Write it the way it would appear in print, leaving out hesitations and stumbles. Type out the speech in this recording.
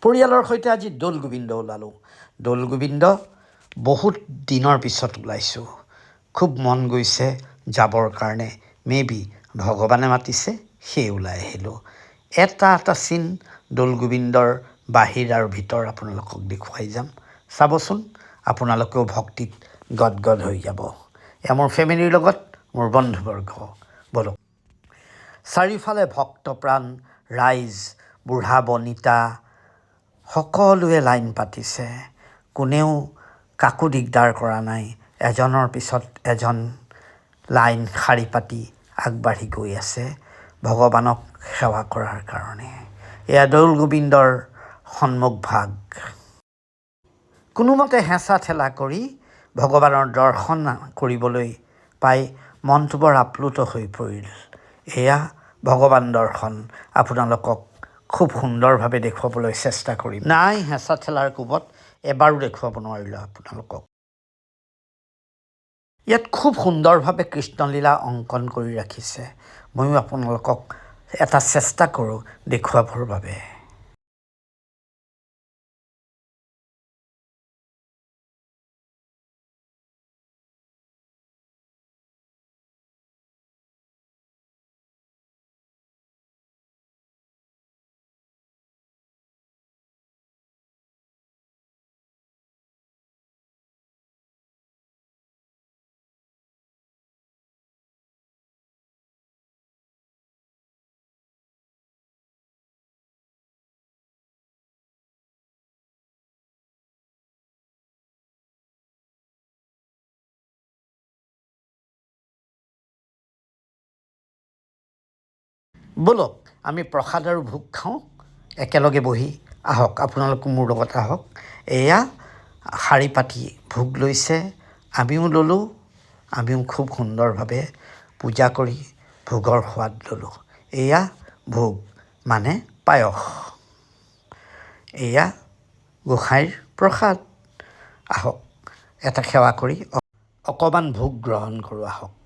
পৰিয়ালৰ সৈতে আজি দৌল গোবিন্দ ওলালোঁ। দৌল গোবিন্দ বহুত দিনৰ পিছত ওলাইছোঁ। খুব মন গৈছে যাবৰ কাৰণে। মেবি ভগৱানে মাতিছে, সেই ওলাই আহিলোঁ। এটা চিন দৌল গোবিন্দৰ বাহিৰ আৰু ভিতৰ আপোনালোকক দেখুৱাই যাম। চাবচোন, আপোনালোকেও ভক্তিত গদগদ হৈ যাব। এয়া মোৰ ফেমিলিৰ লগত, মোৰ বন্ধুবৰ্গ। বলক। চাৰিওফালে ভক্তপ্ৰাণ ৰাইজ, বুঢ়া বনিতা সকলোৱে লাইন পাতিছে। কোনেও কাকো দিগদাৰ কৰা নাই। এজনৰ পিছত এজন লাইন শাৰী পাতি আগবাঢ়ি গৈ আছে ভগৱানক সেৱা কৰাৰ কাৰণে। এয়া দৌল গোবিন্দৰ সন্মুখ ভাগ। কোনোমতে হেঁচা ঠেলা কৰি ভগৱানৰ দৰ্শন কৰিবলৈ পাই মনটো বৰ আপ্লুত হৈ পৰিল। এয়া ভগৱান দৰ্শন আপোনালোকক খুব সুন্দৰভাৱে দেখুৱাবলৈ চেষ্টা কৰিম। নাই, হেঁচা ঠেলাৰ কোবত এবাৰো দেখুৱাব নোৱাৰিলোঁ আপোনালোকক। ইয়াত খুব সুন্দৰভাৱে কৃষ্ণলীলা অংকন কৰি ৰাখিছে। ময়ো আপোনালোকক এটা চেষ্টা কৰোঁ দেখুৱাবৰ বাবে। বলক আমি প্ৰসাদ আৰু ভোগ খাওঁ একেলগে বহি। আহক, আপোনালোকো মোৰ লগত আহক। এয়া শাৰী পাতি ভোগ লৈছে, আমিও ল'লোঁ। আমিও খুব সুন্দৰভাৱে পূজা কৰি ভোগৰ সোৱাদ ল'লোঁ। এয়া ভোগ মানে পায়স। এয়া গোসাঁইৰ প্ৰসাদ। আহক, এটা সেৱা কৰি অকণমান ভোগ গ্ৰহণ কৰোঁ। আহক।